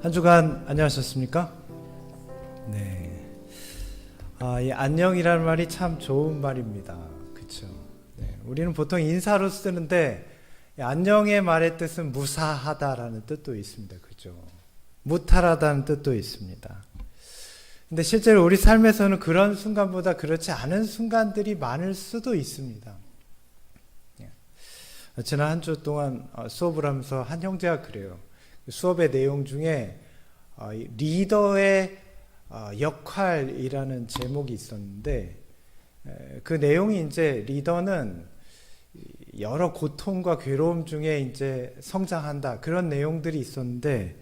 한 주간 안녕하셨습니까? 네. 이 안녕이라는 말이 참 좋은 말입니다. 그렇죠? 네. 우리는 보통 인사로 쓰는데 이 안녕의 말의 뜻은 무사하다라는 뜻도 있습니다. 그렇죠? 무탈하다는 뜻도 있습니다. 근데 실제로 우리 삶에서는 그런 순간보다 그렇지 않은 순간들이 많을 수도 있습니다. 지난 한 주 동안 수업을 하면서 한 형제가 그래요. 수업의 내용 중에 리더의 역할이라는 제목이 있었는데, 그 내용이 이제 리더는 여러 고통과 괴로움 중에 이제 성장한다, 그런 내용들이 있었는데,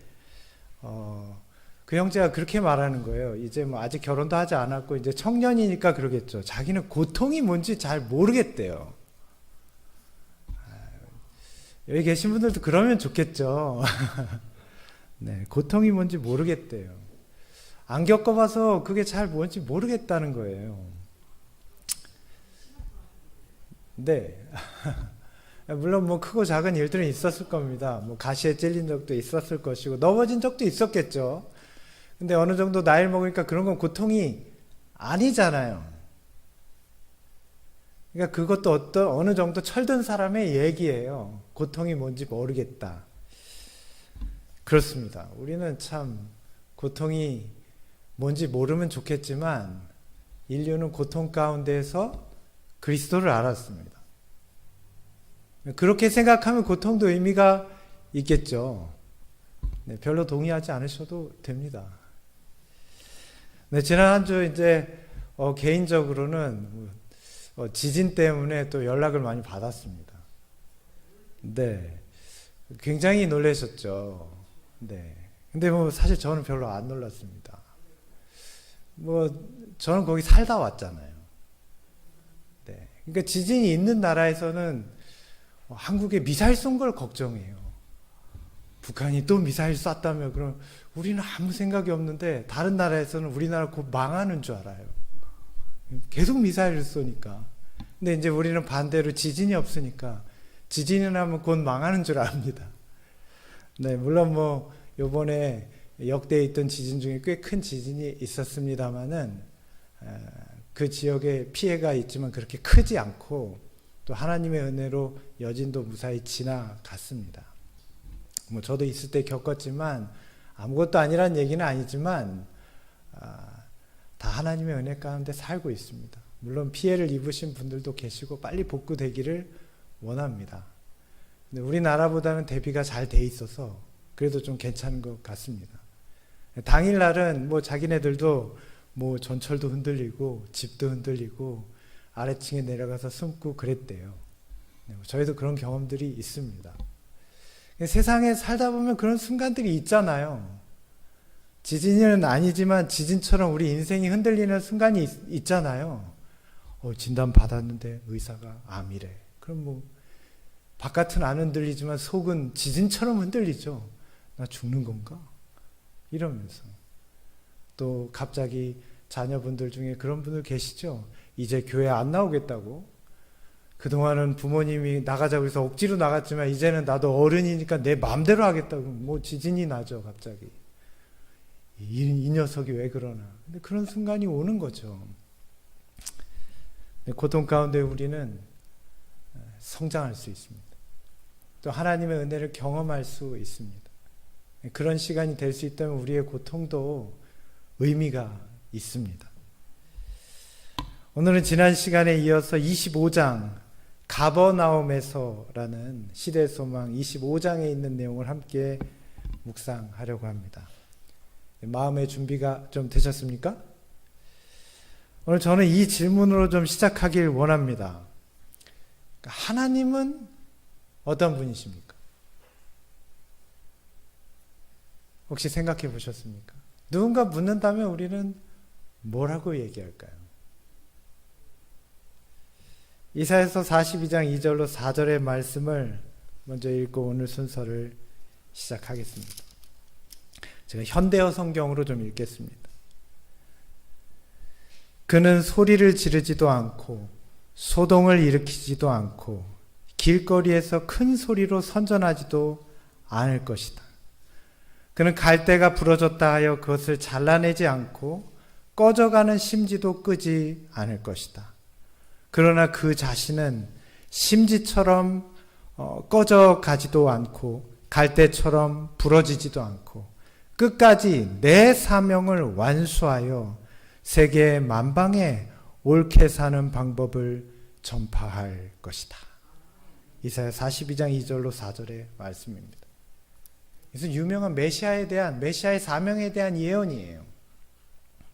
그 형제가 그렇게 말하는 거예요. 이제 뭐 아직 결혼도 하지 않았고 이제 청년이니까 그러겠죠. 자기는 고통이 뭔지 잘 모르겠대요. 여기 계신 분들도 그러면 좋겠죠. 네, 고통이 뭔지 모르겠대요. 안 겪어봐서 그게 잘 뭔지 모르겠다는 거예요. 네. 물론 뭐 크고 작은 일들은 있었을 겁니다. 뭐 가시에 찔린 적도 있었을 것이고 넘어진 적도 있었겠죠. 근데 어느 정도 나이를 먹으니까 그런 건 고통이 아니잖아요. 그러니까 그것도 어느 정도 철든 사람의 얘기예요. 고통이 뭔지 모르겠다. 그렇습니다. 우리는 참 고통이 뭔지 모르면 좋겠지만 인류는 고통 가운데서 그리스도를 알았습니다. 그렇게 생각하면 고통도 의미가 있겠죠. 네, 별로 동의하지 않으셔도 됩니다. 네, 지난 한 주 이제 개인적으로는 지진 때문에 또 연락을 많이 받았습니다. 네, 굉장히 놀라셨죠. 네, 근데 뭐 사실 저는 별로 안 놀랐습니다. 뭐 저는 거기 살다 왔잖아요. 네, 그러니까 지진이 있는 나라에서는 한국에 미사일 쏜 걸 걱정해요. 북한이 또 미사일 쐈다며 그럼 우리는 아무 생각이 없는데 다른 나라에서는 우리나라 곧 망하는 줄 알아요. 계속 미사일을 쏘니까. 근데 이제 우리는 반대로 지진이 없으니까 지진이 나면 곧 망하는 줄 압니다. 네, 물론 뭐 요번에 역대에 있던 지진 중에 꽤 큰 지진이 있었습니다만은 그 지역에 피해가 있지만 그렇게 크지 않고 또 하나님의 은혜로 여진도 무사히 지나갔습니다. 뭐 저도 있을 때 겪었지만 아무것도 아니란 얘기는 아니지만 다 하나님의 은혜 가운데 살고 있습니다. 물론 피해를 입으신 분들도 계시고 빨리 복구되기를 원합니다. 근데 우리나라보다는 대비가 잘 돼 있어서 그래도 좀 괜찮은 것 같습니다. 당일날은 뭐 자기네들도 뭐 전철도 흔들리고 집도 흔들리고 아래층에 내려가서 숨고 그랬대요. 저희도 그런 경험들이 있습니다. 세상에 살다 보면 그런 순간들이 있잖아요. 지진은 아니지만 지진처럼 우리 인생이 흔들리는 순간이 있잖아요. 진단 받았는데 의사가 암이래. 그럼 뭐 바깥은 안 흔들리지만 속은 지진처럼 흔들리죠. 나 죽는 건가? 이러면서. 또 갑자기 자녀분들 중에 그런 분들 계시죠. 이제 교회 안 나오겠다고. 그동안은 부모님이 나가자고 해서 억지로 나갔지만 이제는 나도 어른이니까 내 마음대로 하겠다고. 뭐 지진이 나죠, 갑자기. 이 녀석이 왜 그러나. 근데 그런 순간이 오는 거죠. 고통 가운데 우리는 성장할 수 있습니다. 또 하나님의 은혜를 경험할 수 있습니다. 그런 시간이 될 수 있다면 우리의 고통도 의미가 있습니다. 오늘은 지난 시간에 이어서 25장 가버나움에서라는 시대의 소망 25장에 있는 내용을 함께 묵상하려고 합니다. 마음의 준비가 좀 되셨습니까? 오늘 저는 이 질문으로 좀 시작하길 원합니다. 하나님은 어떤 분이십니까? 혹시 생각해 보셨습니까? 누군가 묻는다면 우리는 뭐라고 얘기할까요? 이사야서 42장 2절로 4절의 말씀을 먼저 읽고 오늘 순서를 시작하겠습니다. 제가 현대어 성경으로 좀 읽겠습니다. 그는 소리를 지르지도 않고 소동을 일으키지도 않고 길거리에서 큰 소리로 선전하지도 않을 것이다. 그는 갈대가 부러졌다 하여 그것을 잘라내지 않고 꺼져가는 심지도 끄지 않을 것이다. 그러나 그 자신은 심지처럼 꺼져가지도 않고 갈대처럼 부러지지도 않고 끝까지 내 사명을 완수하여 세계 만방에 옳게 사는 방법을 전파할 것이다. 이사야 42장 2절로 4절의 말씀입니다. 그래서 유명한 메시아의 사명에 대한 예언이에요.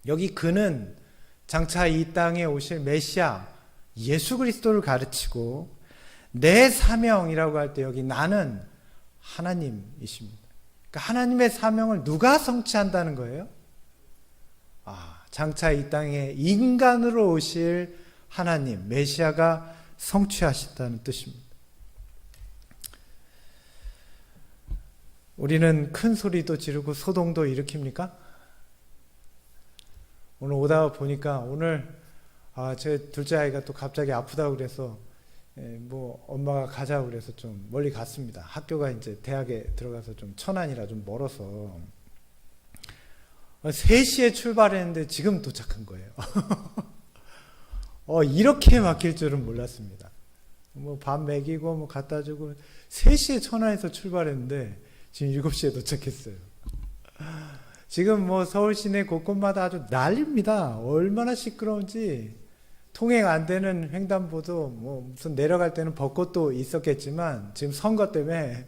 여기 그는 장차 이 땅에 오실 메시아 예수 그리스도를 가르치고 내 사명이라고 할 때 여기 나는 하나님이십니다. 그러니까 하나님의 사명을 누가 성취한다는 거예요? 장차 이 땅에 인간으로 오실 하나님 메시아가 성취하신다는 뜻입니다. 우리는 큰 소리도 지르고 소동도 일으킵니까? 오늘 오다 보니까 오늘 제 둘째 아이가 또 갑자기 아프다고 그래서 엄마가 가자고 그래서 좀 멀리 갔습니다. 학교가 이제 대학에 들어가서 좀 천안이라 좀 멀어서 3시에 출발했는데 지금 도착한 거예요. 이렇게 막힐 줄은 몰랐습니다. 밥 먹이고 갖다 주고 3시에 천안에서 출발했는데 지금 7시에 도착했어요. 지금 서울 시내 곳곳마다 아주 난립니다. 얼마나 시끄러운지. 통행 안 되는 횡단보도 무슨 내려갈 때는 벚꽃도 있었겠지만 지금 선거 때문에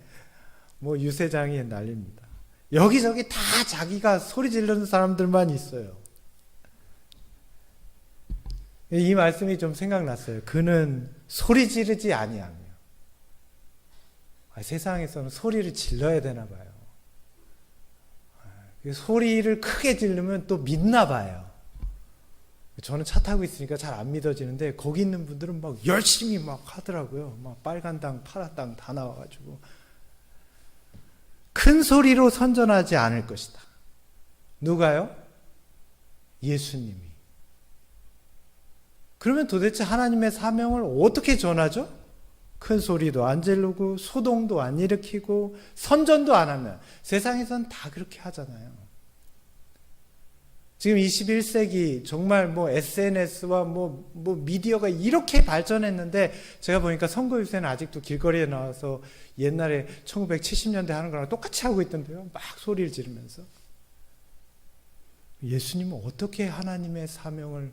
유세장이 난립니다. 여기저기 다 자기가 소리 지르는 사람들만 있어요. 이 말씀이 좀 생각났어요. 그는 소리 지르지 아니하며. 세상에서는 소리를 질러야 되나 봐요. 소리를 크게 지르면 또 믿나 봐요. 저는 차 타고 있으니까 잘 안 믿어지는데 거기 있는 분들은 막 열심히 막 하더라고요. 막 빨간 당, 파란 당 다 나와가지고 큰 소리로 선전하지 않을 것이다. 누가요? 예수님이. 그러면 도대체 하나님의 사명을 어떻게 전하죠? 큰 소리도 안 지르고 소동도 안 일으키고 선전도 안 하면 세상에선 다 그렇게 하잖아요. 지금 21세기 정말 SNS와 미디어가 이렇게 발전했는데 제가 보니까 선거 유세는 아직도 길거리에 나와서 옛날에 1970년대 하는 거랑 똑같이 하고 있던데요. 막 소리를 지르면서. 예수님은 어떻게 하나님의 사명을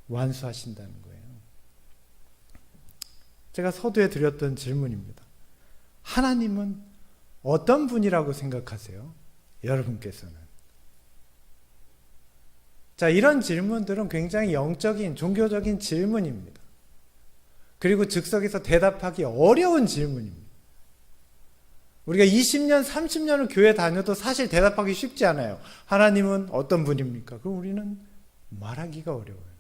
완수하신다는 거예요? 제가 서두에 드렸던 질문입니다. 하나님은 어떤 분이라고 생각하세요? 여러분께서는. 자, 이런 질문들은 굉장히 영적인, 종교적인 질문입니다. 그리고 즉석에서 대답하기 어려운 질문입니다. 우리가 20년, 30년을 교회 다녀도 사실 대답하기 쉽지 않아요. 하나님은 어떤 분입니까? 그럼 우리는 말하기가 어려워요.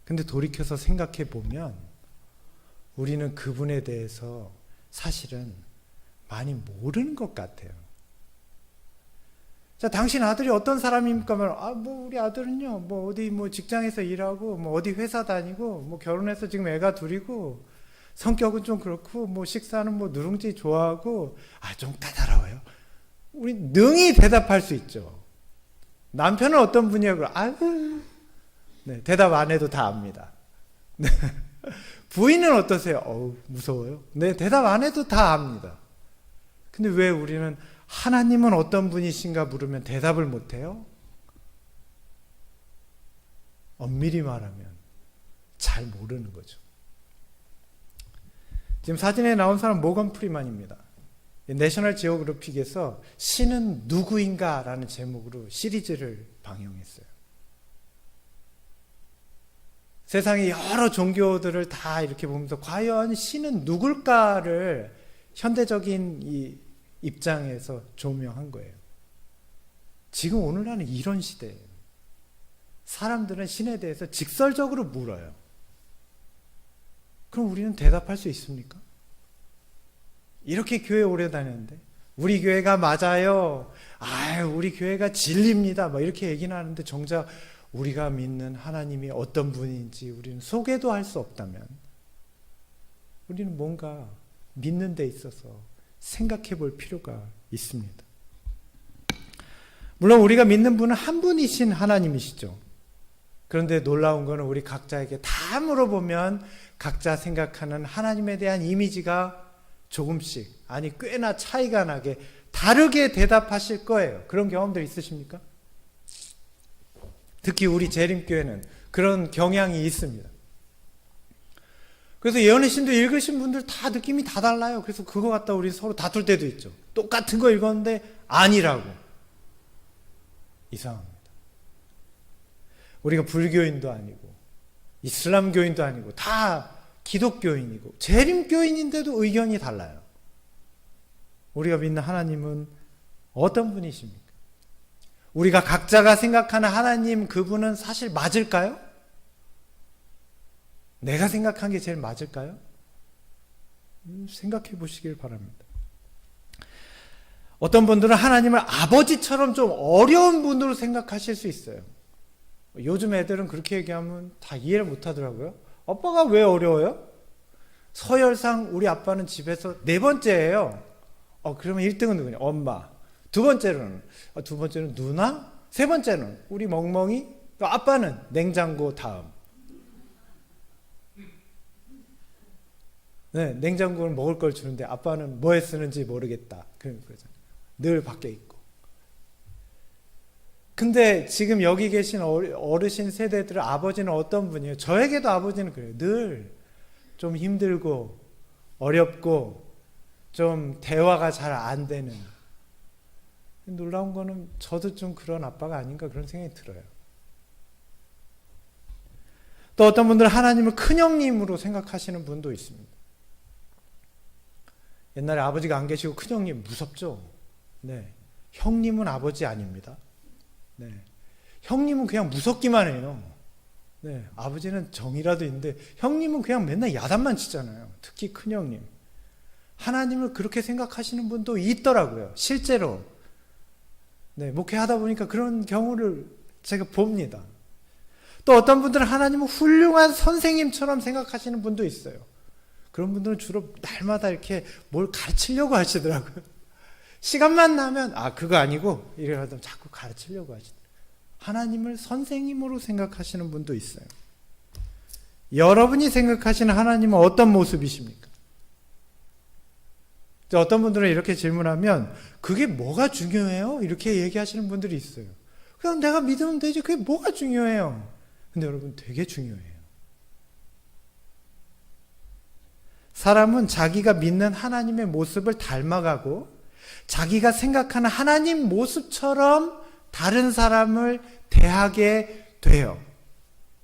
근데 돌이켜서 생각해 보면 우리는 그분에 대해서 사실은 많이 모르는 것 같아요. 자, 당신 아들이 어떤 사람입니까? 우리 아들은요, 어디 직장에서 일하고, 어디 회사 다니고, 결혼해서 지금 애가 둘이고, 성격은 좀 그렇고, 식사는 누룽지 좋아하고, 좀 까다로워요. 우리 능히 대답할 수 있죠. 남편은 어떤 분이냐고, 네, 대답 안 해도 다 압니다. 네. 부인은 어떠세요? 무서워요. 네, 대답 안 해도 다 압니다. 근데 왜 우리는 하나님은 어떤 분이신가 물으면 대답을 못해요? 엄밀히 말하면 잘 모르는 거죠. 지금 사진에 나온 사람 모건 프리만입니다. 내셔널 지오그래픽에서 신은 누구인가 라는 제목으로 시리즈를 방영했어요. 세상의 여러 종교들을 다 이렇게 보면서 과연 신은 누굴까를 현대적인 이 입장에서 조명한 거예요. 지금 오늘날은 이런 시대예요. 사람들은 신에 대해서 직설적으로 물어요. 그럼 우리는 대답할 수 있습니까? 이렇게 교회 오래 다녔는데 우리 교회가 맞아요. 우리 교회가 진리입니다. 이렇게 얘기는 하는데 정작 우리가 믿는 하나님이 어떤 분인지 우리는 소개도 할 수 없다면 우리는 뭔가 믿는 데 있어서 생각해 볼 필요가 있습니다. 물론 우리가 믿는 분은 한 분이신 하나님이시죠. 그런데 놀라운 것은 우리 각자에게 다 물어보면 각자 생각하는 하나님에 대한 이미지가 조금씩, 아니 꽤나 차이가 나게 다르게 대답하실 거예요. 그런 경험들 있으십니까? 특히 우리 재림교회는 그런 경향이 있습니다. 그래서 예언의 신도 읽으신 분들 다 느낌이 다 달라요. 그래서 그거 갖다 우리 서로 다툴 때도 있죠. 똑같은 거 읽었는데 아니라고. 이상합니다. 우리가 불교인도 아니고 이슬람교인도 아니고 다 기독교인이고 재림교인인데도 의견이 달라요. 우리가 믿는 하나님은 어떤 분이십니까? 우리가 각자가 생각하는 하나님, 그분은 사실 맞을까요? 내가 생각한 게 제일 맞을까요? 생각해 보시길 바랍니다. 어떤 분들은 하나님을 아버지처럼 좀 어려운 분으로 생각하실 수 있어요. 요즘 애들은 그렇게 얘기하면 다 이해를 못 하더라고요. 아빠가 왜 어려워요? 서열상 우리 아빠는 집에서 4번째예요. 그러면 1등은 누구냐? 엄마. 두 번째는 누나? 세 번째는 우리 멍멍이? 또 아빠는 냉장고 다음. 네, 냉장고는 먹을 걸 주는데 아빠는 뭐에 쓰는지 모르겠다. 그러잖아요. 늘 밖에 있고. 근데 지금 여기 계신 어르신 세대들 아버지는 어떤 분이에요? 저에게도 아버지는 그래요. 늘 좀 힘들고 어렵고 좀 대화가 잘 안 되는. 놀라운 거는 저도 좀 그런 아빠가 아닌가 그런 생각이 들어요. 또 어떤 분들은 하나님을 큰형님으로 생각하시는 분도 있습니다. 옛날에 아버지가 안 계시고 큰형님 무섭죠? 네. 형님은 아버지 아닙니다. 네. 형님은 그냥 무섭기만 해요. 네. 아버지는 정이라도 있는데 형님은 그냥 맨날 야단만 치잖아요. 특히 큰형님. 하나님을 그렇게 생각하시는 분도 있더라고요. 실제로. 네. 목회하다 보니까 그런 경우를 제가 봅니다. 또 어떤 분들은 하나님을 훌륭한 선생님처럼 생각하시는 분도 있어요. 그런 분들은 주로 날마다 이렇게 뭘 가르치려고 하시더라고요. 시간만 나면 그거 아니고 이래가지고 자꾸 가르치려고 하시더라고요. 하나님을 선생님으로 생각하시는 분도 있어요. 여러분이 생각하시는 하나님은 어떤 모습이십니까? 어떤 분들은 이렇게 질문하면 그게 뭐가 중요해요? 이렇게 얘기하시는 분들이 있어요. 그냥 내가 믿으면 되지 그게 뭐가 중요해요? 근데 여러분 되게 중요해요. 사람은 자기가 믿는 하나님의 모습을 닮아가고 자기가 생각하는 하나님 모습처럼 다른 사람을 대하게 돼요.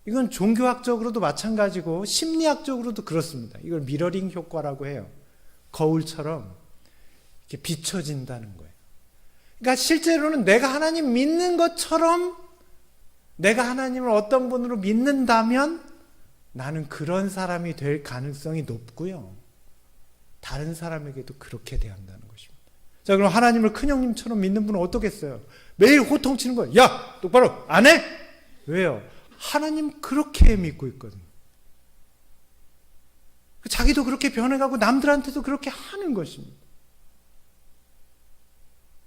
이건 종교학적으로도 마찬가지고 심리학적으로도 그렇습니다. 이걸 미러링 효과라고 해요. 거울처럼 이렇게 비춰진다는 거예요. 그러니까 실제로는 내가 하나님 믿는 것처럼 내가 하나님을 어떤 분으로 믿는다면 나는 그런 사람이 될 가능성이 높고요. 다른 사람에게도 그렇게 대한다는 것입니다. 자, 그럼 하나님을 큰형님처럼 믿는 분은 어떻겠어요? 매일 호통치는 거예요. 야, 똑바로 안 해? 왜요? 하나님 그렇게 믿고 있거든요. 자기도 그렇게 변해가고 남들한테도 그렇게 하는 것입니다.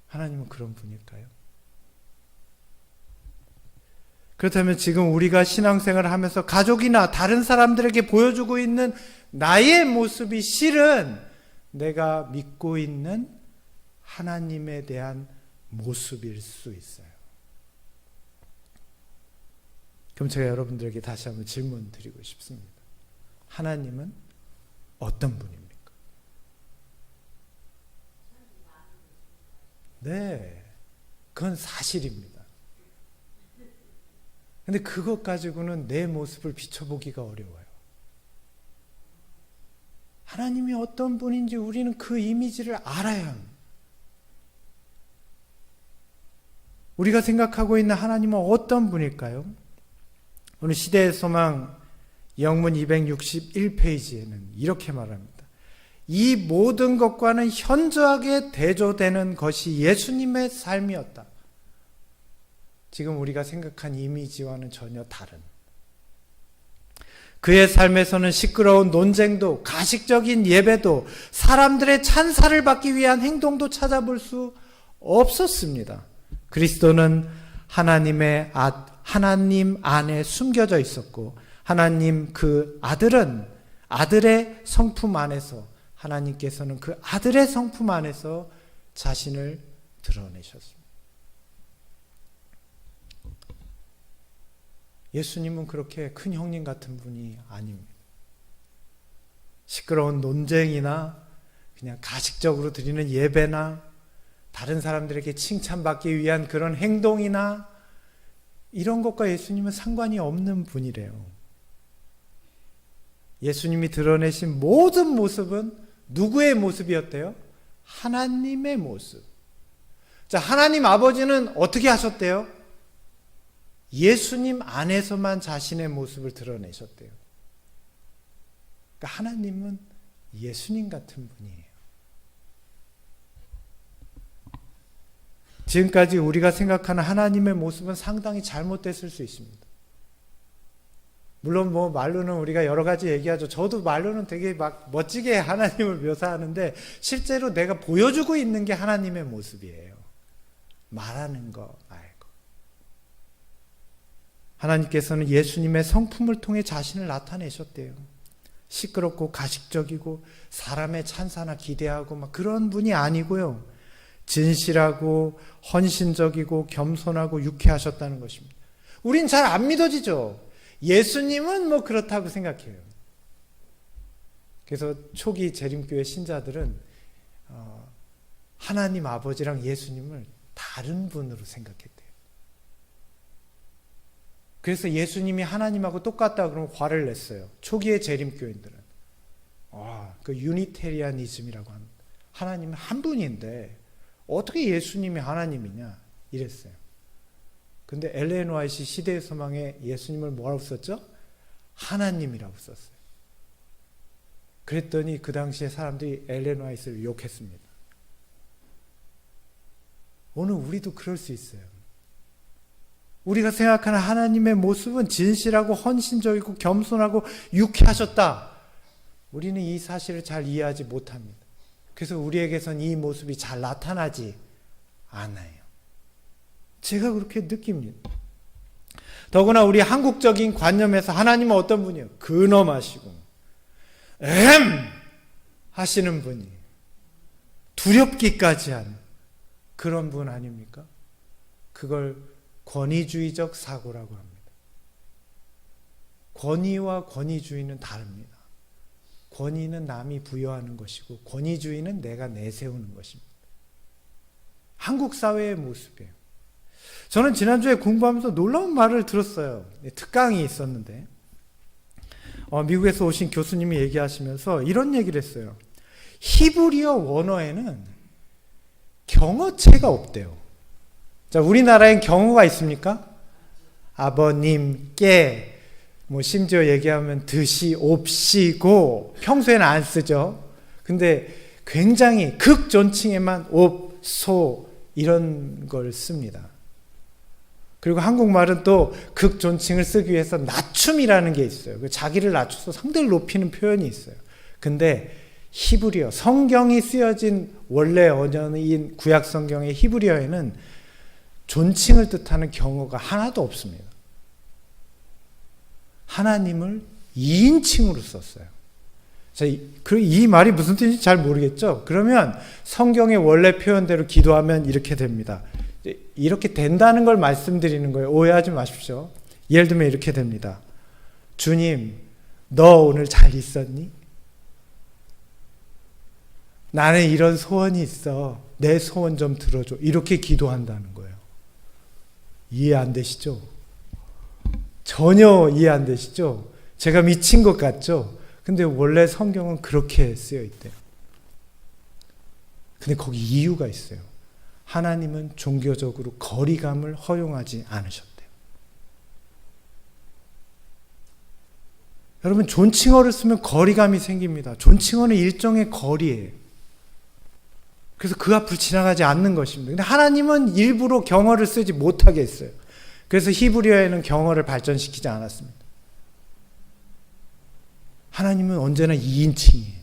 하나님은 그런 분일까요? 그렇다면 지금 우리가 신앙생활을 하면서 가족이나 다른 사람들에게 보여주고 있는 나의 모습이 실은 내가 믿고 있는 하나님에 대한 모습일 수 있어요. 그럼 제가 여러분들에게 다시 한번 질문 드리고 싶습니다. 하나님은 어떤 분입니까? 네, 그건 사실입니다. 근데 그것 가지고는 내 모습을 비춰보기가 어려워요. 하나님이 어떤 분인지 우리는 그 이미지를 알아야 합니다. 우리가 생각하고 있는 하나님은 어떤 분일까요? 오늘 시대의 소망 영문 261페이지에는 이렇게 말합니다. 이 모든 것과는 현저하게 대조되는 것이 예수님의 삶이었다. 지금 우리가 생각한 이미지와는 전혀 다른. 그의 삶에서는 시끄러운 논쟁도 가식적인 예배도 사람들의 찬사를 받기 위한 행동도 찾아볼 수 없었습니다. 그리스도는 하나님 안에 숨겨져 있었고, 하나님 그 아들은 아들의 성품 안에서, 하나님께서는 그 아들의 성품 안에서 자신을 드러내셨습니다. 예수님은 그렇게 큰 형님 같은 분이 아닙니다. 시끄러운 논쟁이나 그냥 가식적으로 드리는 예배나 다른 사람들에게 칭찬받기 위한 그런 행동이나 이런 것과 예수님은 상관이 없는 분이래요. 예수님이 드러내신 모든 모습은 누구의 모습이었대요? 하나님의 모습. 자, 하나님 아버지는 어떻게 하셨대요? 예수님 안에서만 자신의 모습을 드러내셨대요. 그러니까 하나님은 예수님 같은 분이에요. 지금까지 우리가 생각하는 하나님의 모습은 상당히 잘못됐을 수 있습니다. 물론 말로는 우리가 여러 가지 얘기하죠. 저도 말로는 되게 막 멋지게 하나님을 묘사하는데 실제로 내가 보여주고 있는 게 하나님의 모습이에요. 말하는 거 말고. 하나님께서는 예수님의 성품을 통해 자신을 나타내셨대요. 시끄럽고 가식적이고 사람의 찬사나 기대하고 막 그런 분이 아니고요. 진실하고 헌신적이고 겸손하고 유쾌하셨다는 것입니다. 우린 잘 안 믿어지죠. 예수님은 그렇다고 생각해요. 그래서 초기 재림교회 신자들은 하나님 아버지랑 예수님을 다른 분으로 생각했대요. 그래서 예수님이 하나님하고 똑같다 그러면 화를 냈어요. 초기의 재림교인들은. 그 유니테리아니즘이라고 합니다. 하나님은 한 분인데 어떻게 예수님이 하나님이냐 이랬어요. 근데 엘렌 화이트 시대의 소망에 예수님을 뭐라고 썼죠? 하나님이라고 썼어요. 그랬더니 그 당시에 사람들이 엘렌 화이트를 욕했습니다. 오늘 우리도 그럴 수 있어요. 우리가 생각하는 하나님의 모습은 진실하고 헌신적이고 겸손하고 유쾌하셨다. 우리는 이 사실을 잘 이해하지 못합니다. 그래서 우리에게선 이 모습이 잘 나타나지 않아요. 제가 그렇게 느낍니다. 더구나 우리 한국적인 관념에서 하나님은 어떤 분이에요? 근엄하시고 하시는 분이 두렵기까지 한 그런 분 아닙니까? 그걸 권위주의적 사고라고 합니다. 권위와 권위주의는 다릅니다. 권위는 남이 부여하는 것이고 권위주의는 내가 내세우는 것입니다. 한국 사회의 모습이에요. 저는 지난주에 공부하면서 놀라운 말을 들었어요. 특강이 있었는데 미국에서 오신 교수님이 얘기하시면서 이런 얘기를 했어요. 히브리어 원어에는 경어체가 없대요. 자, 우리나라엔 경어가 있습니까? 아버님께 심지어 얘기하면 드시옵시고 평소에는 안 쓰죠. 근데 굉장히 극존칭에만 옵, 소 이런 걸 씁니다. 그리고 한국말은 또 극존칭을 쓰기 위해서 낮춤이라는 게 있어요. 자기를 낮춰서 상대를 높이는 표현이 있어요. 근데 히브리어, 성경이 쓰여진 원래 언어인 구약 성경의 히브리어에는 존칭을 뜻하는 경어가 하나도 없습니다. 하나님을 2인칭으로 썼어요. 자, 이 말이 무슨 뜻인지 잘 모르겠죠? 그러면 성경의 원래 표현대로 기도하면 이렇게 됩니다. 이렇게 된다는 걸 말씀드리는 거예요. 오해하지 마십시오. 예를 들면 이렇게 됩니다. 주님, 너 오늘 잘 있었니? 나는 이런 소원이 있어. 내 소원 좀 들어줘. 이렇게 기도한다는 거예요. 이해 안 되시죠? 전혀 이해 안 되시죠? 제가 미친 것 같죠? 근데 원래 성경은 그렇게 쓰여 있대요. 근데 거기 이유가 있어요. 하나님은 종교적으로 거리감을 허용하지 않으셨대요. 여러분, 존칭어를 쓰면 거리감이 생깁니다. 존칭어는 일종의 거리예요. 그래서 그 앞을 지나가지 않는 것입니다. 근데 하나님은 일부러 경어를 쓰지 못하게 했어요. 그래서 히브리어에는 경어를 발전시키지 않았습니다. 하나님은 언제나 2인칭이에요.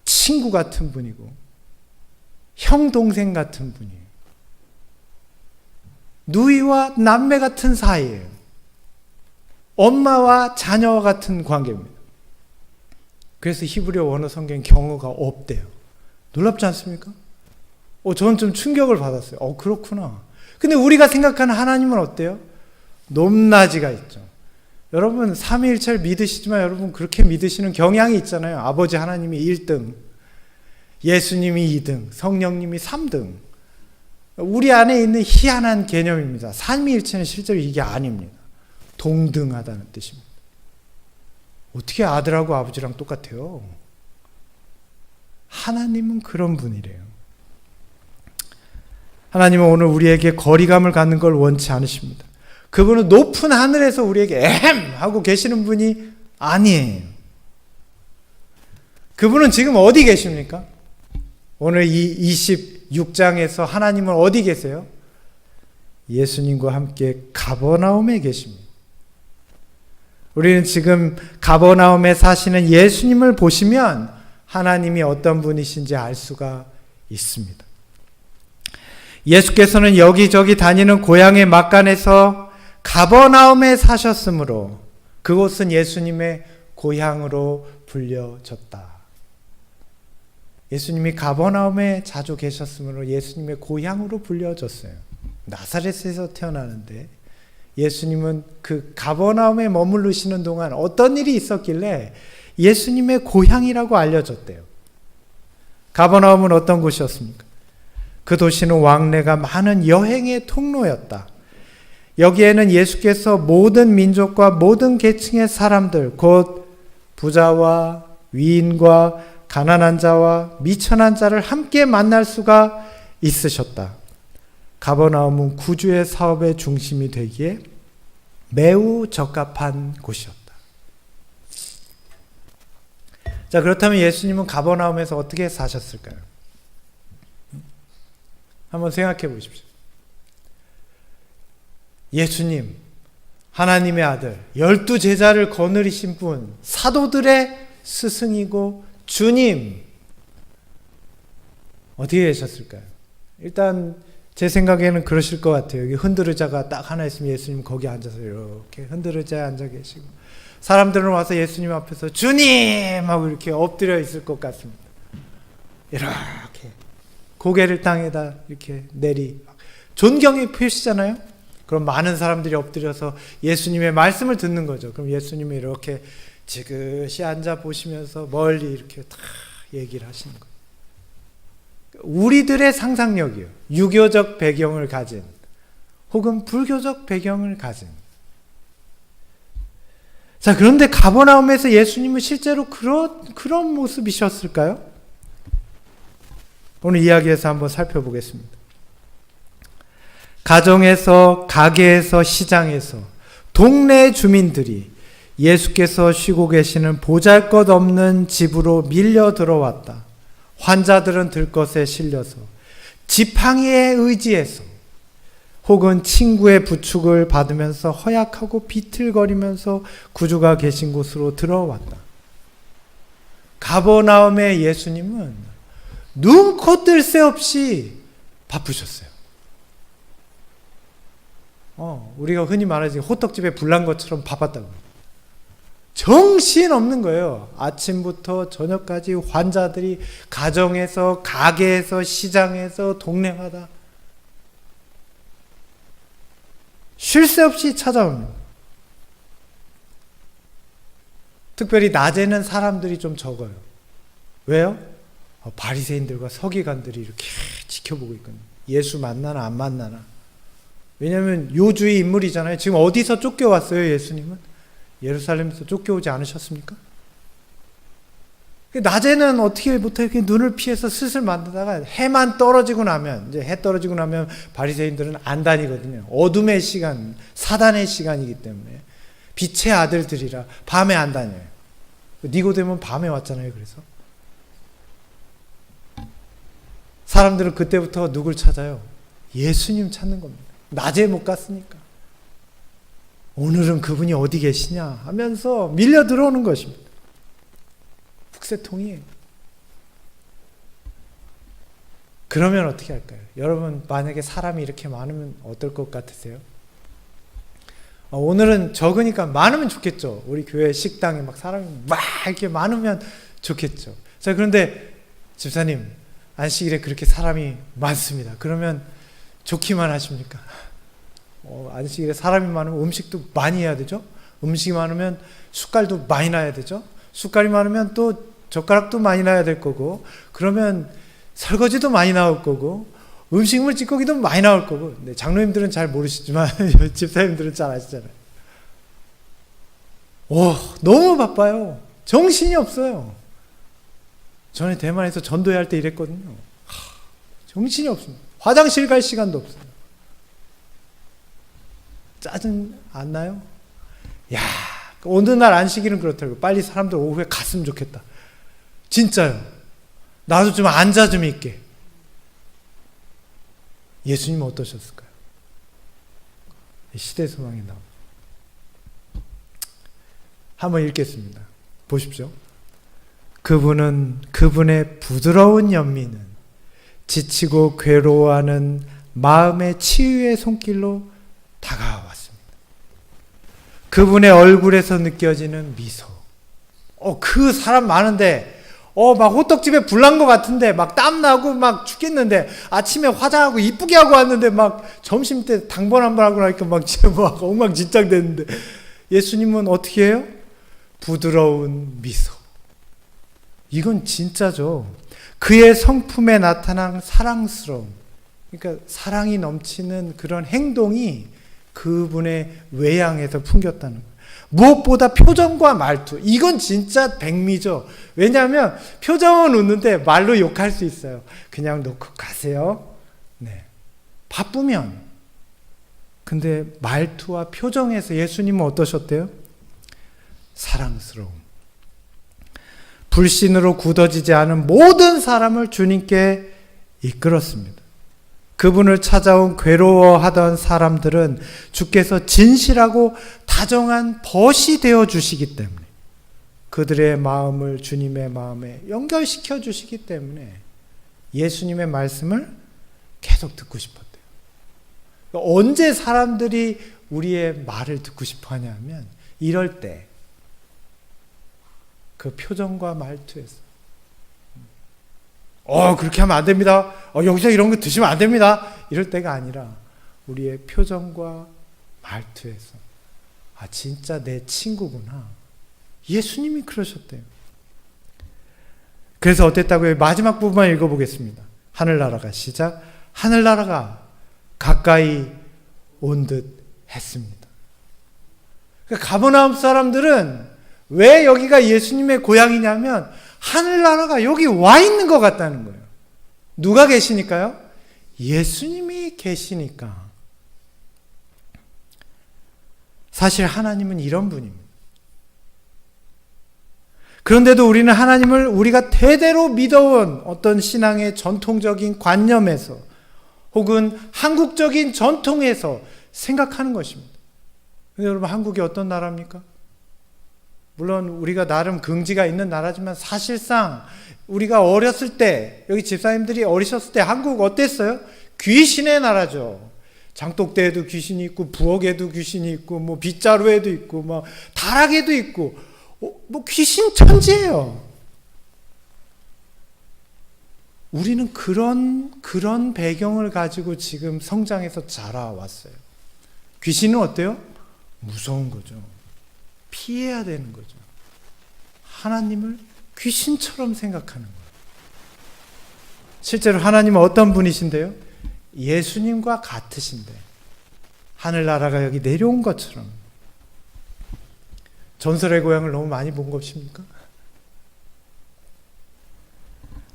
친구 같은 분이고 형 동생 같은 분이에요. 누이와 남매 같은 사이예요. 엄마와 자녀와 같은 관계입니다. 그래서 히브리어 원어 성경 경우가 없대요. 놀랍지 않습니까? 저는 좀 충격을 받았어요. 그렇구나. 근데 우리가 생각하는 하나님은 어때요? 높낮이가 있죠. 여러분 삼위일체를 믿으시지만 여러분 그렇게 믿으시는 경향이 있잖아요. 아버지 하나님이 1등, 예수님이 2등, 성령님이 3등. 우리 안에 있는 희한한 개념입니다. 삼위일체는 실제로 이게 아닙니다. 동등하다는 뜻입니다. 어떻게 아들하고 아버지랑 똑같아요? 하나님은 그런 분이래요. 하나님은 오늘 우리에게 거리감을 갖는 걸 원치 않으십니다. 그분은 높은 하늘에서 우리에게 에헴 하고 계시는 분이 아니에요. 그분은 지금 어디 계십니까? 오늘 이 26장에서 하나님은 어디 계세요? 예수님과 함께 가버나움에 계십니다. 우리는 지금 가버나움에 사시는 예수님을 보시면 하나님이 어떤 분이신지 알 수가 있습니다. 예수께서는 여기저기 다니는 고향의 막간에서 가버나움에 사셨으므로 그곳은 예수님의 고향으로 불려졌다. 예수님이 가버나움에 자주 계셨으므로 예수님의 고향으로 불려졌어요. 나사렛에서 태어나는데 예수님은 그 가버나움에 머무르시는 동안 어떤 일이 있었길래 예수님의 고향이라고 알려졌대요. 가버나움은 어떤 곳이었습니까? 그 도시는 왕래가 많은 여행의 통로였다. 여기에는 예수께서 모든 민족과 모든 계층의 사람들, 곧 부자와 위인과 가난한 자와 미천한 자를 함께 만날 수가 있으셨다. 가버나움은 구주의 사업의 중심이 되기에 매우 적합한 곳이었다. 자, 그렇다면 예수님은 가버나움에서 어떻게 사셨을까요? 한번 생각해 보십시오. 예수님, 하나님의 아들, 12제자를 거느리신 분, 사도들의 스승이고 주님, 어디에 계셨을까요? 일단 제 생각에는 그러실 것 같아요. 여기 흔들의자가 딱 하나 있으면 예수님 거기 앉아서 이렇게 흔들의자에 앉아 계시고, 사람들은 와서 예수님 앞에서 주님 하고 이렇게 엎드려 있을 것 같습니다. 이렇게 고개를 땅에다 이렇게 존경의 표시잖아요. 그럼 많은 사람들이 엎드려서 예수님의 말씀을 듣는 거죠. 그럼 예수님이 이렇게 지그시 앉아 보시면서 멀리 이렇게 다 얘기를 하시는 거예요. 우리들의 상상력이요. 유교적 배경을 가진 혹은 불교적 배경을 가진. 자, 그런데 가버나움에서 예수님은 실제로 그런 모습이셨을까요? 오늘 이야기에서 한번 살펴보겠습니다. 가정에서, 가게에서, 시장에서 동네 주민들이 예수께서 쉬고 계시는 보잘것없는 집으로 밀려 들어왔다. 환자들은 들것에 실려서 지팡이에 의지해서 혹은 친구의 부축을 받으면서 허약하고 비틀거리면서 구주가 계신 곳으로 들어왔다. 가버나움의 예수님은 눈코 뜰 새 없이 바쁘셨어요. 우리가 흔히 말하지 호떡집에 불난 것처럼 바빴다고. 정신 없는 거예요. 아침부터 저녁까지 환자들이 가정에서, 가게에서, 시장에서, 동네마다 쉴 새 없이 찾아옵니다. 특별히 낮에는 사람들이 좀 적어요. 왜요? 바리새인들과 서기관들이 이렇게 지켜보고 있거든요. 예수 만나나 안 만나나. 왜냐하면 요주의 인물이잖아요. 지금 어디서 쫓겨왔어요, 예수님은? 예루살렘에서 쫓겨오지 않으셨습니까? 낮에는 어떻게 못해 이렇게 눈을 피해서 슬슬 만들다가 해만 떨어지고 나면, 이제 해 떨어지고 나면 바리새인들은 안 다니거든요. 어둠의 시간, 사단의 시간이기 때문에. 빛의 아들들이라 밤에 안 다녀요. 니고데모는 밤에 왔잖아요. 그래서 사람들은 그때부터 누굴 찾아요? 예수님 찾는 겁니다. 낮에 못 갔으니까. 오늘은 그분이 어디 계시냐 하면서 밀려 들어오는 것입니다. 북새통이에요. 그러면 어떻게 할까요? 여러분, 만약에 사람이 이렇게 많으면 어떨 것 같으세요? 오늘은 적으니까 많으면 좋겠죠. 우리 교회 식당에 막 사람이 막 이렇게 많으면 좋겠죠. 자, 그런데 집사님, 안식일에 그렇게 사람이 많습니다. 그러면 좋기만 하십니까? 안식일에 사람이 많으면 음식도 많이 해야 되죠. 음식이 많으면 숟갈도 많이 놔야 되죠. 숟갈이 많으면 또 젓가락도 많이 놔야 될 거고, 그러면 설거지도 많이 나올 거고, 음식물 찌꺼기도 많이 나올 거고. 네, 장로님들은 잘 모르시지만 집사님들은 잘 아시잖아요. 너무 바빠요. 정신이 없어요. 전에 대만에서 전도회 할 때 이랬거든요. 정신이 없습니다. 화장실 갈 시간도 없어요. 짜증 안 나요? 야, 어느 날 안식일은 그렇더라고요. 빨리 사람들 오후에 갔으면 좋겠다. 진짜요. 나도 좀 앉아 좀 있게. 예수님은 어떠셨을까요? 시대 소망이 나옵니다. 한번 읽겠습니다. 보십시오. 그분은 그분의 부드러운 연민은 지치고 괴로워하는 마음의 치유의 손길로 다가왔습니다. 그분의 얼굴에서 느껴지는 미소. 그 사람 많은데 막 호떡집에 불난 것 같은데 막 땀나고 막 죽겠는데 아침에 화장하고 이쁘게 하고 왔는데 막 점심 때 당번 한 번 하고 나니까 막 엉망진창 됐는데 예수님은 어떻게 해요? 부드러운 미소. 이건 진짜죠. 그의 성품에 나타난 사랑스러움. 그러니까 사랑이 넘치는 그런 행동이 그분의 외양에서 풍겼다는 거예요. 무엇보다 표정과 말투. 이건 진짜 백미죠. 왜냐하면 표정은 웃는데 말로 욕할 수 있어요. 그냥 놓고 가세요. 네. 바쁘면. 근데 말투와 표정에서 예수님은 어떠셨대요? 사랑스러움. 불신으로 굳어지지 않은 모든 사람을 주님께 이끌었습니다. 그분을 찾아온 괴로워하던 사람들은 주께서 진실하고 다정한 벗이 되어 주시기 때문에, 그들의 마음을 주님의 마음에 연결시켜 주시기 때문에 예수님의 말씀을 계속 듣고 싶었대요. 언제 사람들이 우리의 말을 듣고 싶어 하냐면 이럴 때, 그 표정과 말투에서 그렇게 하면 안 됩니다. 여기서 이런 거 드시면 안 됩니다. 이럴 때가 아니라 우리의 표정과 말투에서 진짜 내 친구구나. 예수님이 그러셨대요. 그래서 어땠다고요? 마지막 부분만 읽어보겠습니다. 하늘나라가 시작. 하늘나라가 가까이 온 듯 했습니다. 가버나움 사람들은 왜 여기가 예수님의 고향이냐면 하늘나라가 여기 와 있는 것 같다는 거예요. 누가 계시니까요? 예수님이 계시니까. 사실 하나님은 이런 분입니다. 그런데도 우리는 하나님을 우리가 대대로 믿어온 어떤 신앙의 전통적인 관념에서 혹은 한국적인 전통에서 생각하는 것입니다. 근데 여러분, 한국이 어떤 나라입니까? 물론 우리가 나름 긍지가 있는 나라지만 사실상 우리가 어렸을 때, 여기 집사님들이 어리셨을 때 한국 어땠어요? 귀신의 나라죠. 장독대에도 귀신이 있고 부엌에도 귀신이 있고 뭐 빗자루에도 있고 뭐 다락에도 있고 뭐 귀신 천지예요. 우리는 그런 배경을 가지고 지금 성장해서 자라왔어요. 귀신은 어때요? 무서운 거죠. 피해야 되는 거죠. 하나님을 귀신처럼 생각하는 거예요. 실제로 하나님은 어떤 분이신데요? 예수님과 같으신데 하늘나라가 여기 내려온 것처럼. 전설의 고향을 너무 많이 본 것입니까?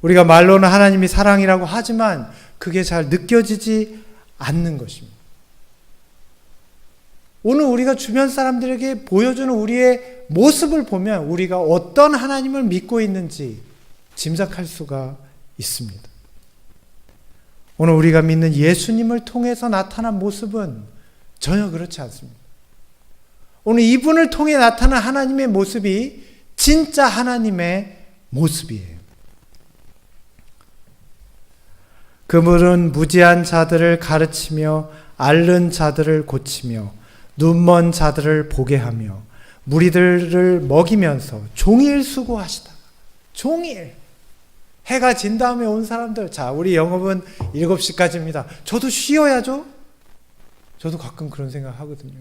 우리가 말로는 하나님이 사랑이라고 하지만 그게 잘 느껴지지 않는 것입니다. 오늘 우리가 주변 사람들에게 보여주는 우리의 모습을 보면 우리가 어떤 하나님을 믿고 있는지 짐작할 수가 있습니다. 오늘 우리가 믿는 예수님을 통해서 나타난 모습은 전혀 그렇지 않습니다. 오늘 이분을 통해 나타난 하나님의 모습이 진짜 하나님의 모습이에요. 그물은 무지한 자들을 가르치며 앓는 자들을 고치며 눈먼 자들을 보게 하며 무리들을 먹이면서 종일 수고하시다가 종일 해가 진 다음에 온 사람들, 자, 우리 영업은 7시까지입니다. 저도 쉬어야죠. 저도 가끔 그런 생각 하거든요.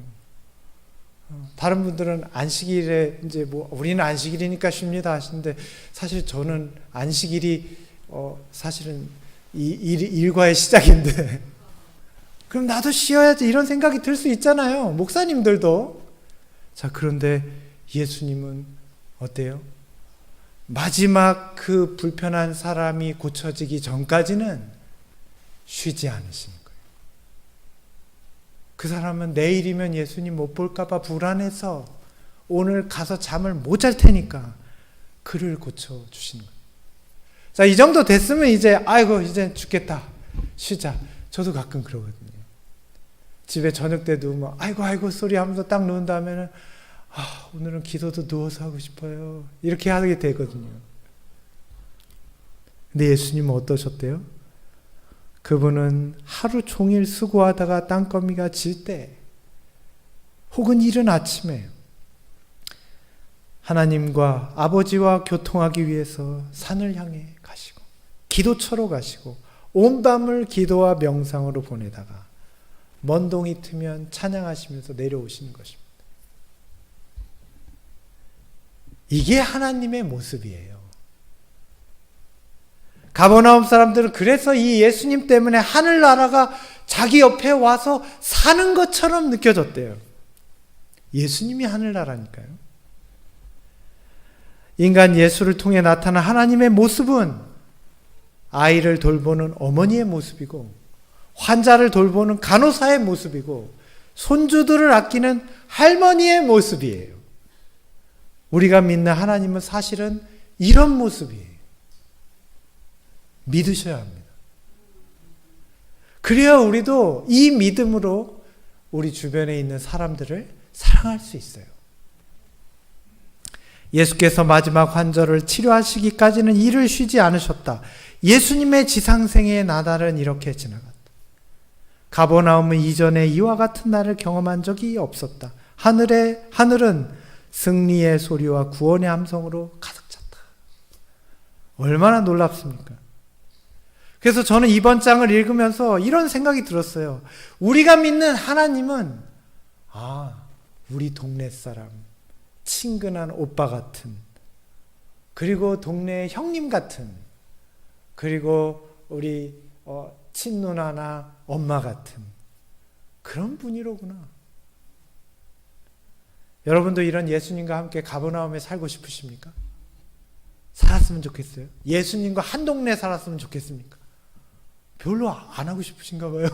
다른 분들은 안식일에 이제 뭐 우리는 안식일이니까 쉽니다 하시는데, 사실 저는 안식일이 사실은 일과의 시작인데 그럼 나도 쉬어야지 이런 생각이 들 수 있잖아요. 목사님들도. 자, 그런데 예수님은 어때요? 마지막 그 불편한 사람이 고쳐지기 전까지는 쉬지 않으시는 거예요. 그 사람은 내일이면 예수님 못 볼까봐 불안해서 오늘 가서 잠을 못 잘 테니까 그를 고쳐주시는 거예요. 자, 이 정도 됐으면 이제 아이고 이제 죽겠다 쉬자. 저도 가끔 그러거든요. 집에 저녁 때 누우면 아이고 소리 하면서 딱 누운 다음에는 오늘은 기도도 누워서 하고 싶어요. 이렇게 하게 되거든요. 근데 예수님은 어떠셨대요? 그분은 하루 종일 수고하다가 땅거미가 질 때 혹은 이른 아침에 하나님과 아버지와 교통하기 위해서 산을 향해 가시고 기도처로 가시고 온 밤을 기도와 명상으로 보내다가 먼 동이 트면 찬양하시면서 내려오시는 것입니다. 이게 하나님의 모습이에요. 가버나움 사람들은 그래서 이 예수님 때문에 하늘나라가 자기 옆에 와서 사는 것처럼 느껴졌대요. 예수님이 하늘나라니까요. 인간 예수를 통해 나타난 하나님의 모습은 아이를 돌보는 어머니의 모습이고 환자를 돌보는 간호사의 모습이고 손주들을 아끼는 할머니의 모습이에요. 우리가 믿는 하나님은 사실은 이런 모습이에요. 믿으셔야 합니다. 그래야 우리도 이 믿음으로 우리 주변에 있는 사람들을 사랑할 수 있어요. 예수께서 마지막 환절을 치료하시기까지는 일을 쉬지 않으셨다. 예수님의 지상생애의 나날은 이렇게 지나갔다. 가버나움은 이전에 이와 같은 날을 경험한 적이 없었다. 하늘은 승리의 소리와 구원의 함성으로 가득 찼다. 얼마나 놀랍습니까? 그래서 저는 이번 장을 읽으면서 이런 생각이 들었어요. 우리가 믿는 하나님은 우리 동네 사람, 친근한 오빠 같은, 그리고 동네 형님 같은, 그리고 우리 친누나나 엄마 같은 그런 분이로구나. 여러분도 이런 예수님과 함께 가버나움에 살고 싶으십니까? 살았으면 좋겠어요? 예수님과 한 동네 살았으면 좋겠습니까? 별로 안 하고 싶으신가 봐요.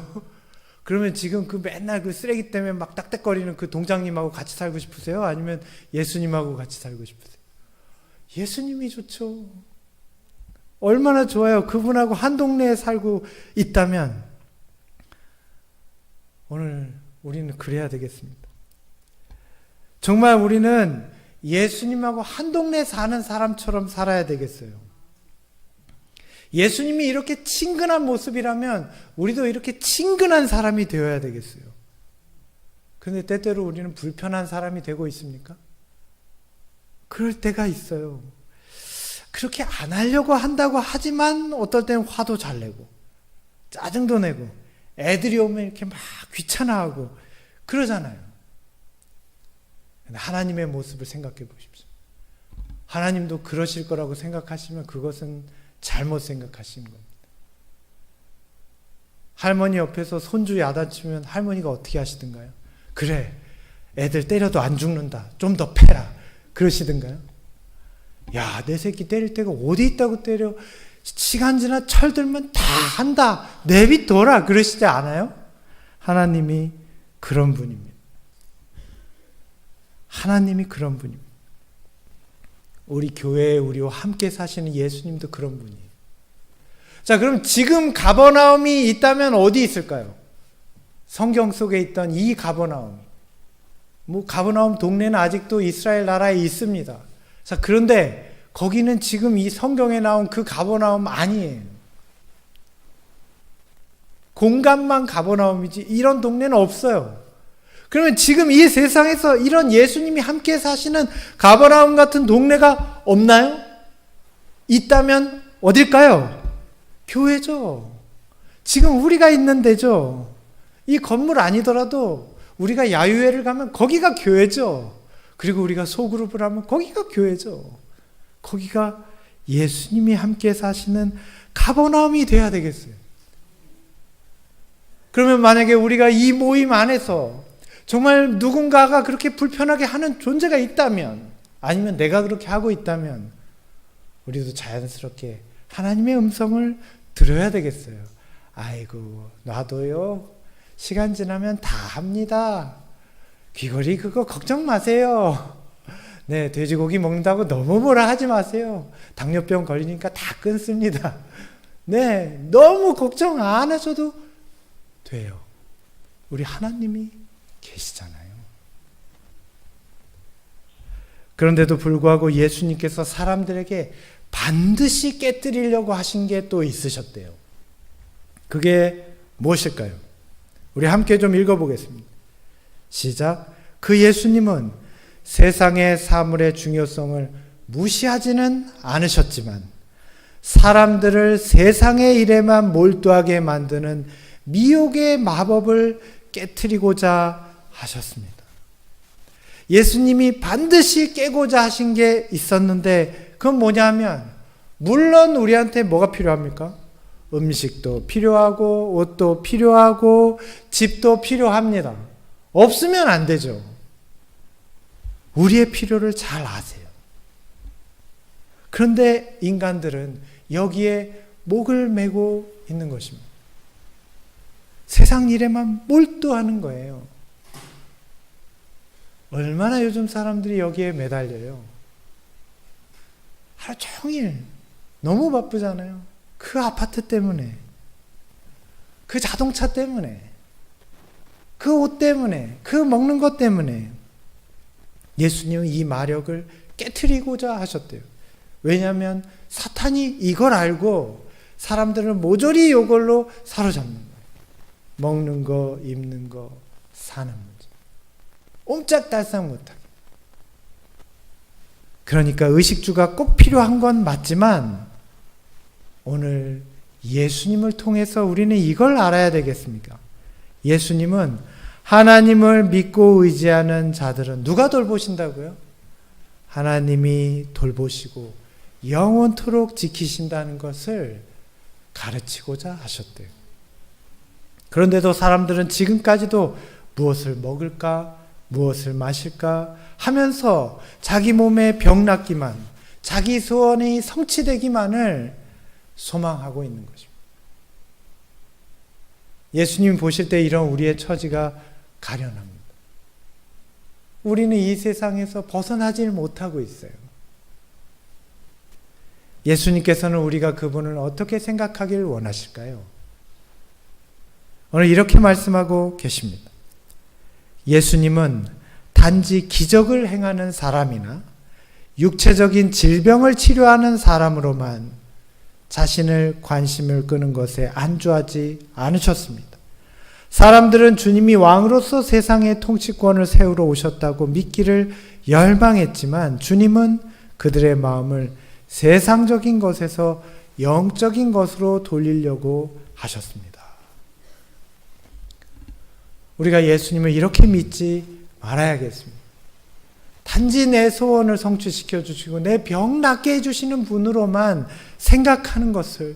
그러면 지금 그 맨날 그 쓰레기 때문에 막 딱딱거리는 그 동장님하고 같이 살고 싶으세요? 아니면 예수님하고 같이 살고 싶으세요? 예수님이 좋죠. 얼마나 좋아요. 그분하고 한 동네에 살고 있다면 오늘 우리는 그래야 되겠습니다. 정말 우리는 예수님하고 한 동네에 사는 사람처럼 살아야 되겠어요. 예수님이 이렇게 친근한 모습이라면 우리도 이렇게 친근한 사람이 되어야 되겠어요. 그런데 때때로 우리는 불편한 사람이 되고 있습니까? 그럴 때가 있어요. 그렇게 안 하려고 한다고 하지만 어떨 때는 화도 잘 내고 짜증도 내고 애들이 오면 이렇게 막 귀찮아하고 그러잖아요. 하나님의 모습을 생각해 보십시오. 하나님도 그러실 거라고 생각하시면 그것은 잘못 생각하신 겁니다. 할머니 옆에서 손주 야단치면 할머니가 어떻게 하시던가요? 그래, 애들 때려도 안 죽는다. 좀 더 패라. 그러시던가요? 야, 내 새끼 때릴 때가 어디 있다고 때려. 시간 지나 철들면 다 한다. 내비둬라. 그러시지 않아요? 하나님이 그런 분입니다. 하나님이 그런 분입니다. 우리 교회에 우리와 함께 사시는 예수님도 그런 분이에요. 자, 그럼 지금 가버나움이 있다면 어디 있을까요? 성경 속에 있던 이 가버나움이. 가버나움 동네는 아직도 이스라엘 나라에 있습니다. 자, 그런데 거기는 지금 이 성경에 나온 그 가버나움 아니에요. 공간만 가버나움이지 이런 동네는 없어요. 그러면 지금 이 세상에서 이런 예수님이 함께 사시는 가버나움 같은 동네가 없나요? 있다면 어딜까요? 교회죠. 지금 우리가 있는 데죠. 이 건물 아니더라도 우리가 야유회를 가면 거기가 교회죠. 그리고 우리가 소그룹을 하면 거기가 교회죠. 거기가 예수님이 함께 사시는 가버나움이 돼야 되겠어요. 그러면 만약에 우리가 이 모임 안에서 정말 누군가가 그렇게 불편하게 하는 존재가 있다면, 아니면 내가 그렇게 하고 있다면 우리도 자연스럽게 하나님의 음성을 들어야 되겠어요. 아이고, 놔둬요. 시간 지나면 다 합니다. 귀걸이 그거 걱정 마세요. 네, 돼지고기 먹는다고 너무 뭐라 하지 마세요. 당뇨병 걸리니까 다 끊습니다. 네, 너무 걱정 안 하셔도 돼요. 우리 하나님이 계시잖아요. 그런데도 불구하고 예수님께서 사람들에게 반드시 깨뜨리려고 하신 게 또 있으셨대요. 그게 무엇일까요? 우리 함께 좀 읽어보겠습니다. 시작. 그 예수님은 세상의 사물의 중요성을 무시하지는 않으셨지만 사람들을 세상의 일에만 몰두하게 만드는 미혹의 마법을 깨트리고자 하셨습니다. 예수님이 반드시 깨고자 하신 게 있었는데 그건 뭐냐면, 물론 우리한테 뭐가 필요합니까? 음식도 필요하고 옷도 필요하고 집도 필요합니다. 없으면 안 되죠. 우리의 필요를 잘 아세요. 그런데 인간들은 여기에 목을 메고 있는 것입니다. 세상 일에만 몰두하는 거예요. 얼마나 요즘 사람들이 여기에 매달려요. 하루 종일 너무 바쁘잖아요. 그 아파트 때문에, 그 자동차 때문에, 그 옷 때문에, 그 먹는 것 때문에. 예수님은 이 마력을 깨트리고자 하셨대요. 왜냐하면 사탄이 이걸 알고 사람들을 모조리 이걸로 사로잡는 거예요. 먹는 거, 입는 거, 사는 문제. 옴짝달싹 못하게. 그러니까 의식주가 꼭 필요한 건 맞지만 오늘 예수님을 통해서 우리는 이걸 알아야 되겠습니까? 예수님은 하나님을 믿고 의지하는 자들은 누가 돌보신다고요? 하나님이 돌보시고 영원토록 지키신다는 것을 가르치고자 하셨대요. 그런데도 사람들은 지금까지도 무엇을 먹을까, 무엇을 마실까 하면서 자기 몸에 병 낫기만, 자기 소원이 성취되기만을 소망하고 있는 것입니다. 예수님 보실 때 이런 우리의 처지가 가련합니다. 우리는 이 세상에서 벗어나지 못하고 있어요. 예수님께서는 우리가 그분을 어떻게 생각하길 원하실까요? 오늘 이렇게 말씀하고 계십니다. 예수님은 단지 기적을 행하는 사람이나 육체적인 질병을 치료하는 사람으로만 자신을 관심을 끄는 것에 안주하지 않으셨습니다. 사람들은 주님이 왕으로서 세상의 통치권을 세우러 오셨다고 믿기를 열망했지만 주님은 그들의 마음을 세상적인 것에서 영적인 것으로 돌리려고 하셨습니다. 우리가 예수님을 이렇게 믿지 말아야겠습니다. 단지 내 소원을 성취시켜 주시고 내 병 낫게 해주시는 분으로만 생각하는 것을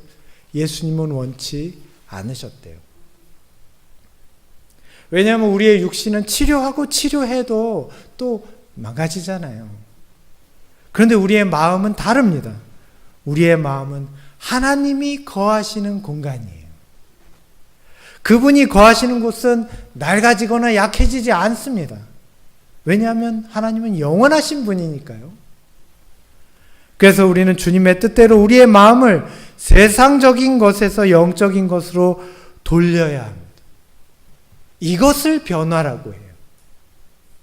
예수님은 원치 않으셨대요. 왜냐하면 우리의 육신은 치료하고 치료해도 또 망가지잖아요. 그런데 우리의 마음은 다릅니다. 우리의 마음은 하나님이 거하시는 공간이에요. 그분이 거하시는 곳은 낡아지거나 약해지지 않습니다. 왜냐하면 하나님은 영원하신 분이니까요. 그래서 우리는 주님의 뜻대로 우리의 마음을 세상적인 것에서 영적인 것으로 돌려야 합니다. 이것을 변화라고 해요.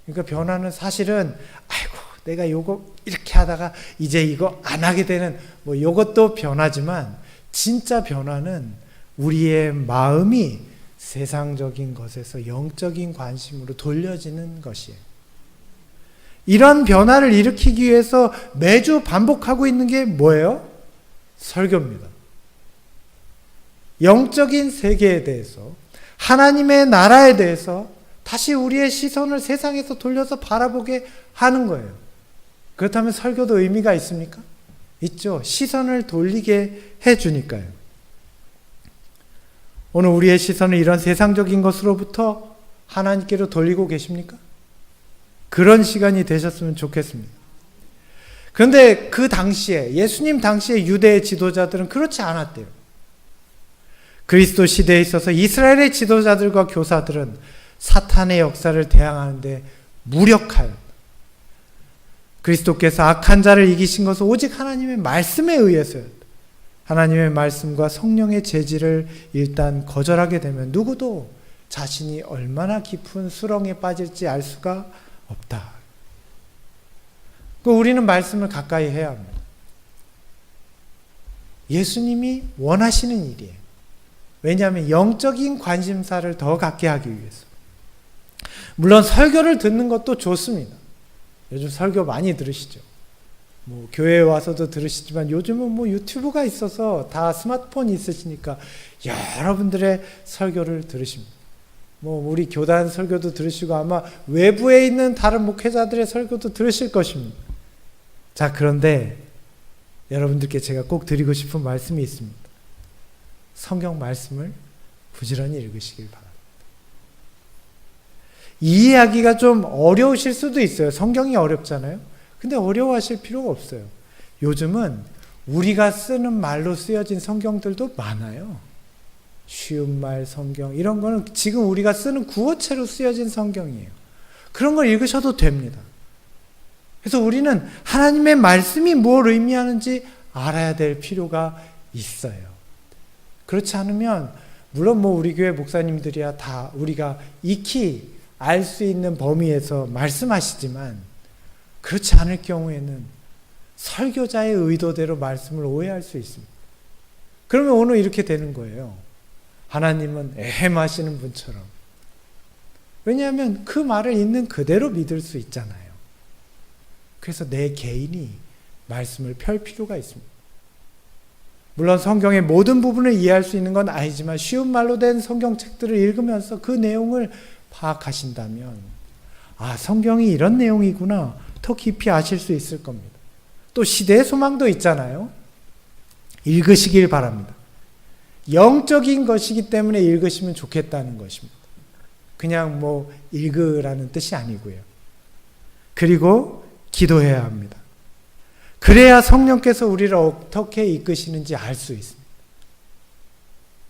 그러니까 변화는 사실은 아이고 내가 요거 이렇게 하다가 이제 이거 안 하게 되는 뭐 요것도 변화지만 진짜 변화는 우리의 마음이 세상적인 것에서 영적인 관심으로 돌려지는 것이에요. 이런 변화를 일으키기 위해서 매주 반복하고 있는 게 뭐예요? 설교입니다. 영적인 세계에 대해서, 하나님의 나라에 대해서 다시 우리의 시선을 세상에서 돌려서 바라보게 하는 거예요. 그렇다면 설교도 의미가 있습니까? 있죠. 시선을 돌리게 해주니까요. 오늘 우리의 시선을 이런 세상적인 것으로부터 하나님께로 돌리고 계십니까? 그런 시간이 되셨으면 좋겠습니다. 그런데 그 당시에, 예수님 당시에 유대의 지도자들은 그렇지 않았대요. 그리스도 시대에 있어서 이스라엘의 지도자들과 교사들은 사탄의 역사를 대항하는데 무력하여 그리스도께서 악한 자를 이기신 것은 오직 하나님의 말씀에 의해서였다. 하나님의 말씀과 성령의 제지를 일단 거절하게 되면 누구도 자신이 얼마나 깊은 수렁에 빠질지 알 수가 없다. 우리는 말씀을 가까이 해야 합니다. 예수님이 원하시는 일이에요. 왜냐하면 영적인 관심사를 더 갖게 하기 위해서. 물론 설교를 듣는 것도 좋습니다. 요즘 설교 많이 들으시죠. 교회에 와서도 들으시지만 요즘은 유튜브가 있어서 다 스마트폰이 있으시니까 여러분들의 설교를 들으십니다. 우리 교단 설교도 들으시고 아마 외부에 있는 다른 목회자들의 설교도 들으실 것입니다. 자, 그런데 여러분들께 제가 꼭 드리고 싶은 말씀이 있습니다. 성경 말씀을 부지런히 읽으시길 바랍니다. 이해하기가 좀 어려우실 수도 있어요. 성경이 어렵잖아요. 근데 어려워하실 필요가 없어요. 요즘은 우리가 쓰는 말로 쓰여진 성경들도 많아요. 쉬운 말 성경, 이런 거는 지금 우리가 쓰는 구어체로 쓰여진 성경이에요. 그런 걸 읽으셔도 됩니다. 그래서 우리는 하나님의 말씀이 뭘 의미하는지 알아야 될 필요가 있어요. 그렇지 않으면 물론 우리 교회 목사님들이야 다 우리가 익히 알 수 있는 범위에서 말씀하시지만 그렇지 않을 경우에는 설교자의 의도대로 말씀을 오해할 수 있습니다. 그러면 오늘 이렇게 되는 거예요. 하나님은 에헴하시는 분처럼. 왜냐하면 그 말을 있는 그대로 믿을 수 있잖아요. 그래서 내 개인이 말씀을 펼 필요가 있습니다. 물론 성경의 모든 부분을 이해할 수 있는 건 아니지만 쉬운 말로 된 성경책들을 읽으면서 그 내용을 파악하신다면 성경이 이런 내용이구나 더 깊이 아실 수 있을 겁니다. 또 시대의 소망도 있잖아요. 읽으시길 바랍니다. 영적인 것이기 때문에 읽으시면 좋겠다는 것입니다. 그냥 읽으라는 뜻이 아니고요. 그리고 기도해야 합니다. 그래야 성령께서 우리를 어떻게 이끄시는지 알 수 있습니다.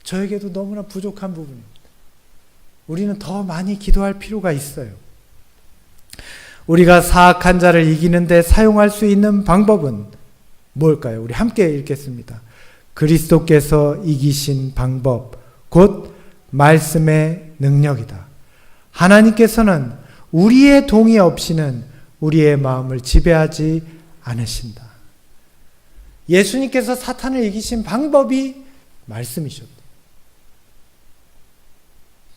저에게도 너무나 부족한 부분입니다. 우리는 더 많이 기도할 필요가 있어요. 우리가 사악한 자를 이기는데 사용할 수 있는 방법은 뭘까요? 우리 함께 읽겠습니다. 그리스도께서 이기신 방법, 곧 말씀의 능력이다. 하나님께서는 우리의 동의 없이는 우리의 마음을 지배하지 않으신다. 예수님께서 사탄을 이기신 방법이 말씀이셨다.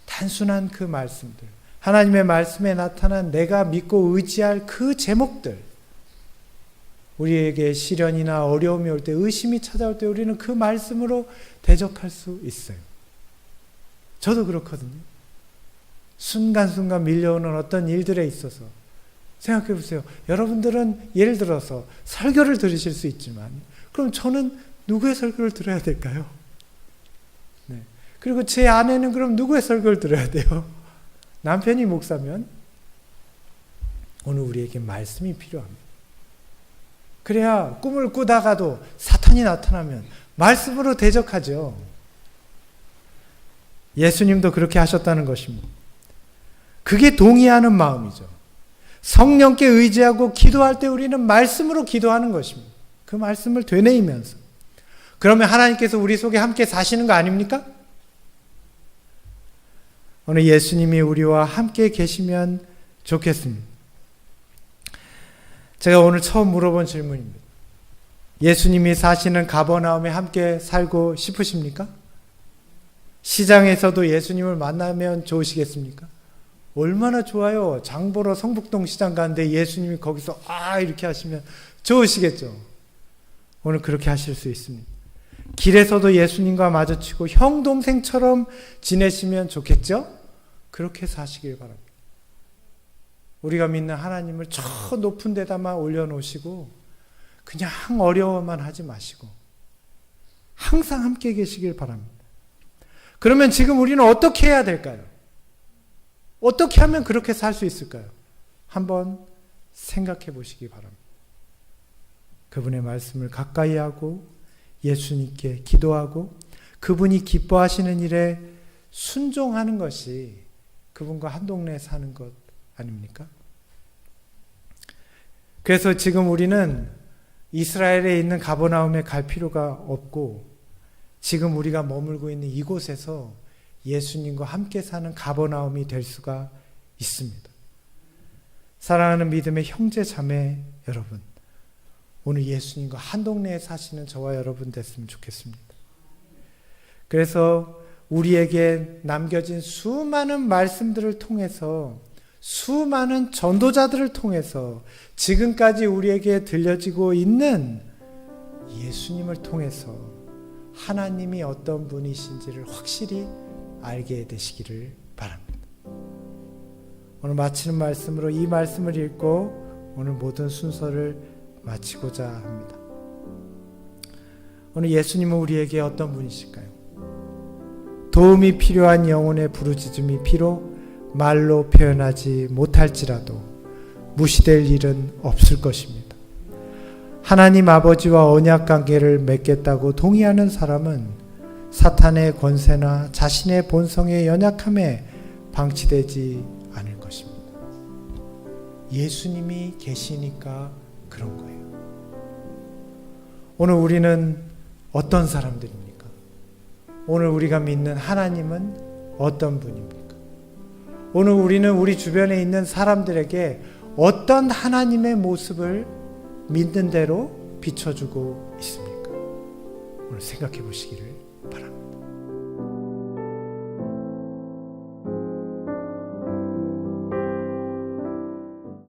단순한 그 말씀들, 하나님의 말씀에 나타난 내가 믿고 의지할 그 제목들, 우리에게 시련이나 어려움이 올 때, 의심이 찾아올 때 우리는 그 말씀으로 대적할 수 있어요. 저도 그렇거든요. 순간순간 밀려오는 어떤 일들에 있어서 생각해 보세요. 여러분들은 예를 들어서 설교를 들으실 수 있지만 그럼 저는 누구의 설교를 들어야 될까요? 네. 그리고 제 아내는 그럼 누구의 설교를 들어야 돼요? 남편이 목사면 오늘 우리에게 말씀이 필요합니다. 그래야 꿈을 꾸다가도 사탄이 나타나면 말씀으로 대적하죠. 예수님도 그렇게 하셨다는 것입니다. 그게 동의하는 마음이죠. 성령께 의지하고 기도할 때 우리는 말씀으로 기도하는 것입니다. 그 말씀을 되뇌이면서. 그러면 하나님께서 우리 속에 함께 사시는 거 아닙니까? 오늘 예수님이 우리와 함께 계시면 좋겠습니다. 제가 오늘 처음 물어본 질문입니다. 예수님이 사시는 가버나움에 함께 살고 싶으십니까? 시장에서도 예수님을 만나면 좋으시겠습니까? 얼마나 좋아요. 장보러 성북동 시장 가는데 예수님이 거기서 이렇게 하시면 좋으시겠죠. 오늘 그렇게 하실 수 있습니다. 길에서도 예수님과 마주치고 형 동생처럼 지내시면 좋겠죠? 그렇게 사시길 바랍니다. 우리가 믿는 하나님을 저 높은 데다만 올려놓으시고 그냥 어려워만 하지 마시고 항상 함께 계시길 바랍니다. 그러면 지금 우리는 어떻게 해야 될까요? 어떻게 하면 그렇게 살 수 있을까요? 한번 생각해 보시기 바랍니다. 그분의 말씀을 가까이 하고 예수님께 기도하고 그분이 기뻐하시는 일에 순종하는 것이 그분과 한 동네에 사는 것 아닙니까? 그래서 지금 우리는 이스라엘에 있는 가버나움에 갈 필요가 없고 지금 우리가 머물고 있는 이곳에서 예수님과 함께 사는 가버나움이 될 수가 있습니다. 사랑하는 믿음의 형제 자매 여러분, 오늘 예수님과 한 동네에 사시는 저와 여러분 됐으면 좋겠습니다. 그래서 우리에게 남겨진 수많은 말씀들을 통해서 수많은 전도자들을 통해서 지금까지 우리에게 들려지고 있는 예수님을 통해서 하나님이 어떤 분이신지를 확실히 알게 되시기를 바랍니다. 오늘 마치는 말씀으로 이 말씀을 읽고 오늘 모든 순서를 마치고자 합니다. 오늘 예수님은 우리에게 어떤 분이실까요? 도움이 필요한 영혼의 부르짖음이 비록 말로 표현하지 못할지라도 무시될 일은 없을 것입니다. 하나님 아버지와 언약 관계를 맺겠다고 동의하는 사람은 사탄의 권세나 자신의 본성의 연약함에 방치되지 않을 것입니다. 예수님이 계시니까 그런 거예요. 오늘 우리는 어떤 사람들입니까? 오늘 우리가 믿는 하나님은 어떤 분입니까? 오늘 우리는 우리 주변에 있는 사람들에게 어떤 하나님의 모습을 믿는 대로 비춰주고 있습니까? 오늘 생각해 보시기를 바랍니다.